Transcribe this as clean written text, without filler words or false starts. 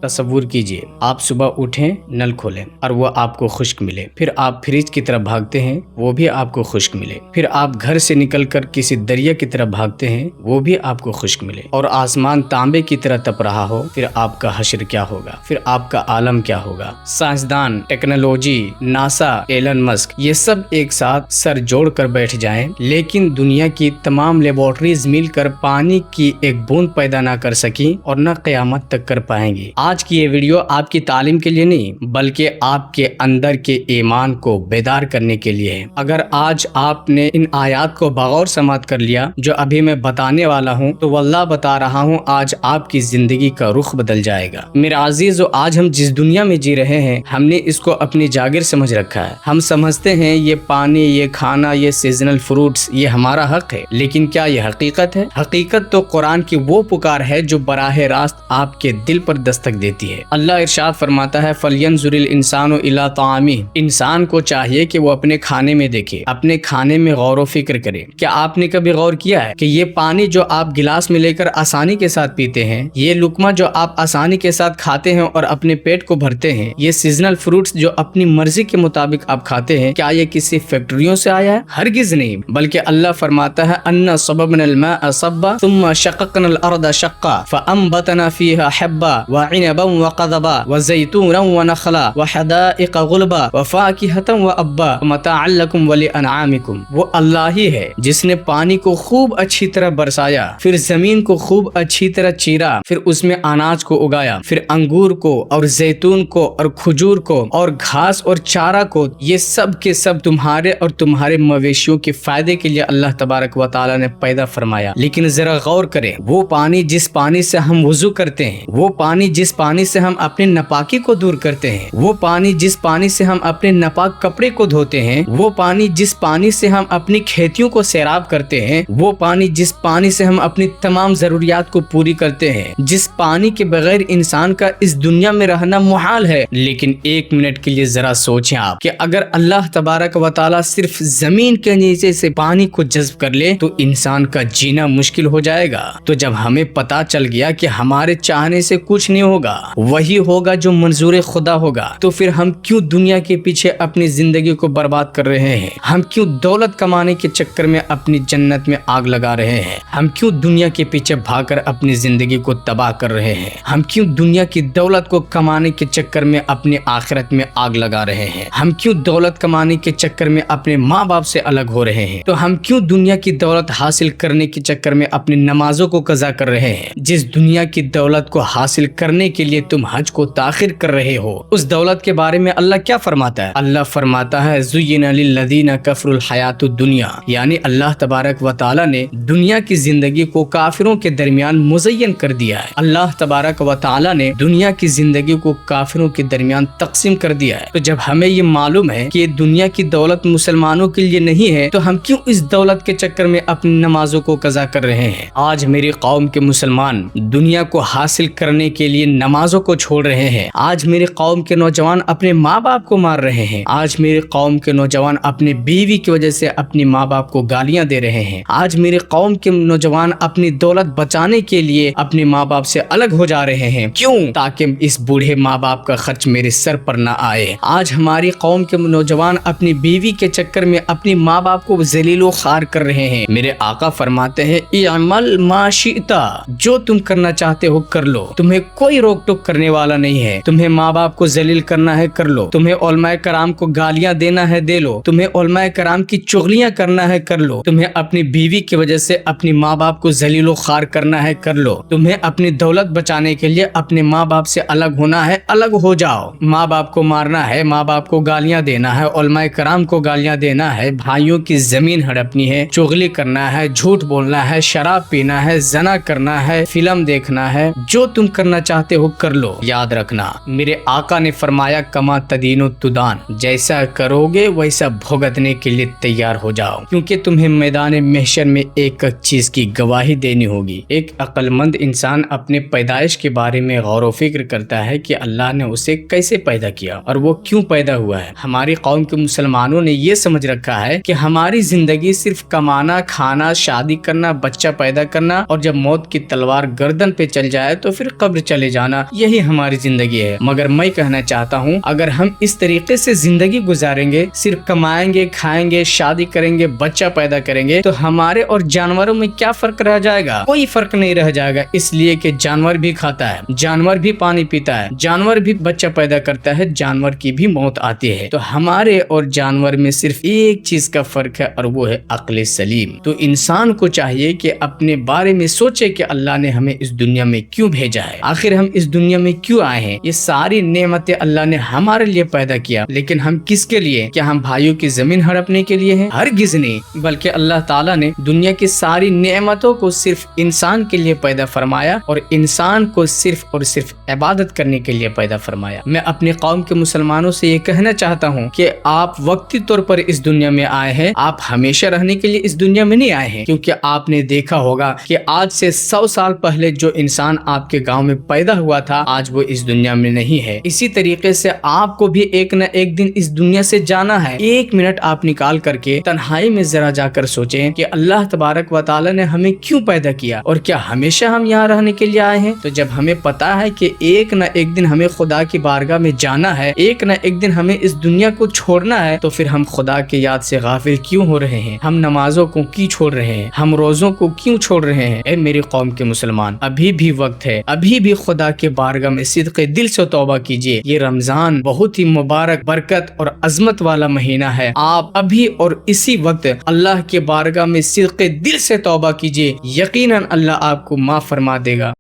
तसव्वुर कीजिए, आप सुबह उठें, नल खोलें और वो आपको खुश्क मिले, फिर आप फ्रिज की तरफ भागते हैं, वो भी आपको खुश्क मिले, फिर आप घर से निकलकर किसी दरिया की तरफ भागते हैं, वो भी आपको खुश्क मिले, और आसमान तांबे की तरह तप रहा हो, फिर आपका हश्र क्या होगा, फिर आपका आलम क्या होगा। साइंसदान, टेक्नोलॉजी, नासा, एलन मस्क, ये सब एक साथ सर जोड़ कर बैठ जाएं, लेकिन दुनिया की तमाम लेबोरेटरीज मिलकर पानी की एक बूंद पैदा ना कर सकी और न क़यामत तक कर पाएंगी। आज की ये वीडियो आपकी तालीम के लिए नहीं, बल्कि आपके अंदर के ईमान को बेदार करने के लिए है। अगर आज आपने इन आयात को बगौर समात कर लिया जो अभी मैं बताने वाला हूँ, तो वल्लाह बता रहा हूँ आज आपकी जिंदगी का रुख बदल जाएगा। मेरे अजीजों, आज हम जिस दुनिया में जी रहे हैं, हमने इसको अपनी जागिर समझ रखा है। हम समझते हैं ये पानी, ये खाना, ये सीजनल फ्रूट्स, ये हमारा हक है, लेकिन क्या ये हकीकत है? हकीकत तो कुरान की वो पुकार है जो बराह रास्त आपके दिल पर दस्तक देती है। अल्लाह इरशाद फरमाता है, फलयंजुरिल इंसानु इला तामी, इंसान को चाहिए कि वो अपने खाने में देखे, अपने खाने में गौर व फिक्र करे। क्या आपने कभी गौर किया है कि ये पानी जो आप गिलास में लेकर आसानी के साथ पीते हैं, ये लुकमा जो आप आसानी के साथ खाते हैं और अपने पेट को भरते हैं, ये सीजनल फ्रूट्स जो अपनी मर्जी के मुताबिक आप खाते हैं, क्या ये किसी फैक्ट्रियों से आया है? हरगिज नहीं, बल्कि अल्लाह फरमाता है, अन्ना सबबनल माअ सब्बा सुम्मा शक़क़नल अर्द शक़्क़ा फ़अंबतना फ़ीहा हब्बा व इनबन व क़ज़बा व ज़ैतूनन व नख़ला व हदाइक़ गुलबा व फ़ाकिहतन व अब्बा मताअन लकुम व लिअनआमिकुम। वो अल्लाह ही है जिसने पानी को खूब अच्छी तरह बरसाया, फिर जमीन को खूब अच्छी तरह चीरा, फिर उसमें अनाज को उगाया, फिर अंगूर को और जैतून को और खजूर को और घास और चारा को, ये सब के सब तुम्हारे और तुम्हारे मवेशियों के फायदे के लिए अल्लाह तबारक व तआला ने पैदा फरमाया। लेकिन जरा गौर करें, वो पानी जिस पानी से हम वुजू करते हैं, वो पानी जिस पानी से हम अपने नापाकी को दूर करते हैं, वो पानी जिस पानी से हम अपने नापाक कपड़े को धोते हैं, वो पानी जिस पानी से हम अपनी खेतियों को सैराब करते हैं, वो पानी जिस पानी से हम अपनी तमाम जरूरियात को पूरी करते हैं, जिस पानी के बगैर इंसान का इस दुनिया में रहना मुहाल है। लेकिन एक मिनट के लिए जरा सोचें आप कि अगर अल्लाह तबारक व तआला सिर्फ जमीन के नीचे से पानी को जज्ब कर ले तो इंसान का जीना मुश्किल हो जाएगा। तो जब हमें पता चल गया कि हमारे चाहने से कुछ नहीं होगा, वही होगा जो मंजूर खुदा होगा, तो फिर हम क्यों दुनिया के पीछे अपनी जिंदगी को बर्बाद कर रहे हैं? हम क्यों दौलत कमाने के चक्कर में अपनी जन्नत में आग लगा रहे हैं? हम क्यों दुनिया के पीछे भागकर अपनी जिंदगी को तबाह कर रहे हैं? हम क्यों दुनिया की दौलत को कमाने के चक्कर में अपनी आखिरत में आग लगा रहे हैं? हम क्यों दौलत कमाने के चक्कर में अपने माँ बाप से अलग हो रहे हैं? तो हम क्यों दुनिया की दौलत हासिल करने के चक्कर में अपनी नमाजों को कज़ा कर रहे हैं? जिस दुनिया की दौलत को हासिल करने के लिए तुम हज को ताखिर कर रहे हो, उस दौलत के बारे में अल्लाह क्या फरमाता है? अल्लाह फरमाता है, ज़ुय्यिना लिल्लज़ीना कफ़रुल हयातुद दुनिया, यानी अल्लाह तबारक व तआला ने दुनिया की जिंदगी को काफिरों के दरमियान मुज़य्यन कर दिया है। अल्लाह तबारक व तआला ने दुनिया की जिंदगी को काफिरों के दरमियान तक़सीम कर दिया है। तो जब हमें ये मालूम है कि दुनिया की दौलत मुसलमानों के लिए नहीं है, तो हम क्यों इस दौलत के चक्कर में अपनी नमाजों को कज़ा कर रहे हैं? आज मेरी कौम के मुसलमान दुनिया को हासिल करने के लिए नमाजों को छोड़ रहे हैं। आज मेरी कौम के नौजवान अपने माँ बाप को मार रहे हैं। आज मेरी कौम के नौजवान अपनी बीवी की वजह से अपनी माँ बाप को गालियां दे रहे हैं। आज मेरी कौम के नौजवान अपनी दौलत बचाने के लिए अपने माँ बाप से अलग हो जा रहे हैं। क्यों? ताकि इस बूढ़े माँ बाप का खर्च मेरे सर पर ना आए। आज हमारी कौम के नौजवान अपनी बीवी के चक्कर में अपनी माँ बाप को जलीलो खार कर रहे हैं। मेरे आका फरमाते हैं, इअमल मा शिअता, जो तुम करना चाहते हो कर लो, तुम्हें कोई रोक टोक करने वाला नहीं है। तुम्हें माँ बाप को जलील करना है कर लो, तुम्हें उलमाए कराम को गालियां देना है दे लो, तुम्हें उलमाए कराम की चुगलियां करना है कर लो, तुम्हें अपनी बीवी की वजह से अपनी माँ बाप को जलीलो खार करना है कर लो, तुम्हें अपनी दौलत बचाने के लिए अपने माँ बाप से अलग होना है अलग हो जाओ। माँ बाप को मारना है, माँ बाप को गालियां देना है, उलमाए कराम को गालियां देना है, भाइयों की जमीन हड़पनी है, चुगली करना है, झूठ बोलना है, शराब पीना है, जना करना है, फिल्म देखना है, जो तुम करना चाहते ہو کر لو، یاد رکھنا میرے آقا نے فرمایا کما تدین و تدان، جیسا کرو گے ویسا بھگتنے کے لیے تیار ہو جاؤ، کیونکہ تمہیں میدان محشر میں ایک چیز کی گواہی دینی ہوگی۔ ایک عقل مند انسان اپنے پیدائش کے بارے میں غور و فکر کرتا ہے کہ اللہ نے اسے کیسے پیدا کیا اور وہ کیوں پیدا ہوا ہے۔ ہماری قوم کے مسلمانوں نے یہ سمجھ رکھا ہے کہ ہماری زندگی صرف کمانا، کھانا، شادی کرنا، بچہ پیدا کرنا اور جب موت کی تلوار گردن پہ چل جائے تو پھر قبر چلے جانا، یہی ہماری زندگی ہے۔ مگر میں کہنا چاہتا ہوں اگر ہم اس طریقے سے زندگی گزاریں گے، صرف کمائیں گے، کھائیں گے، شادی کریں گے، بچہ پیدا کریں گے، تو ہمارے اور جانوروں میں کیا فرق رہ جائے گا؟ کوئی فرق نہیں رہ جائے گا، اس لیے کہ جانور بھی کھاتا ہے، جانور بھی پانی پیتا ہے، جانور بھی بچہ پیدا کرتا ہے، جانور کی بھی موت آتی ہے۔ تو ہمارے اور جانور میں صرف ایک چیز کا فرق ہے اور وہ ہے عقل سلیم۔ تو انسان کو چاہیے کہ اپنے بارے میں سوچے کہ اللہ نے ہمیں اس دنیا میں کیوں بھیجا ہے، آخر ہم اس دنیا میں کیوں آئے ہیں۔ یہ ساری نعمتیں اللہ نے ہمارے لیے پیدا کیا، لیکن ہم کس کے لیے؟ کیا ہم بھائیوں کی زمین ہڑپنے کے لیے ہیں؟ ہرگز نہیں، بلکہ اللہ تعالیٰ نے دنیا کی ساری نعمتوں کو صرف انسان کے لیے پیدا فرمایا اور انسان کو صرف اور صرف عبادت کرنے کے لیے پیدا فرمایا۔ میں اپنی قوم کے مسلمانوں سے یہ کہنا چاہتا ہوں کہ آپ وقتی طور پر اس دنیا میں آئے ہیں، آپ ہمیشہ رہنے کے لیے اس دنیا میں نہیں آئے ہیں، کیونکہ آپ نے دیکھا ہوگا کہ آج سے 100 سال پہلے جو انسان آپ کے گاؤں میں پیدا ہوا تھا آج وہ اس دنیا میں نہیں ہے۔ اسی طریقے سے آپ کو بھی ایک نہ ایک دن اس دنیا سے جانا ہے۔ ایک منٹ آپ نکال کر کے تنہائی میں ذرا جا کر سوچیں کہ اللہ تبارک و تعالی نے ہمیں کیوں پیدا کیا اور کیا ہمیشہ ہم یہاں رہنے کے لیے آئے ہیں؟ تو جب ہمیں پتا ہے کہ ایک نہ ایک دن ہمیں خدا کی بارگاہ میں جانا ہے، ایک نہ ایک دن ہمیں اس دنیا کو چھوڑنا ہے، تو پھر ہم خدا کی یاد سے غافل کیوں ہو رہے ہیں؟ ہم نمازوں کو کیوں چھوڑ رہے ہیں؟ ہم روزوں کو کیوں چھوڑ رہے ہیں؟ اے میری قوم کے مسلمان، ابھی بھی وقت ہے، ابھی بھی خدا کے بارگاہ میں صدق دل سے توبہ کیجیے۔ یہ رمضان بہت ہی مبارک، برکت اور عظمت والا مہینہ ہے۔ آپ ابھی اور اسی وقت اللہ کے بارگاہ میں صدق دل سے توبہ کیجیے، یقیناً اللہ آپ کو معاف فرما دے گا۔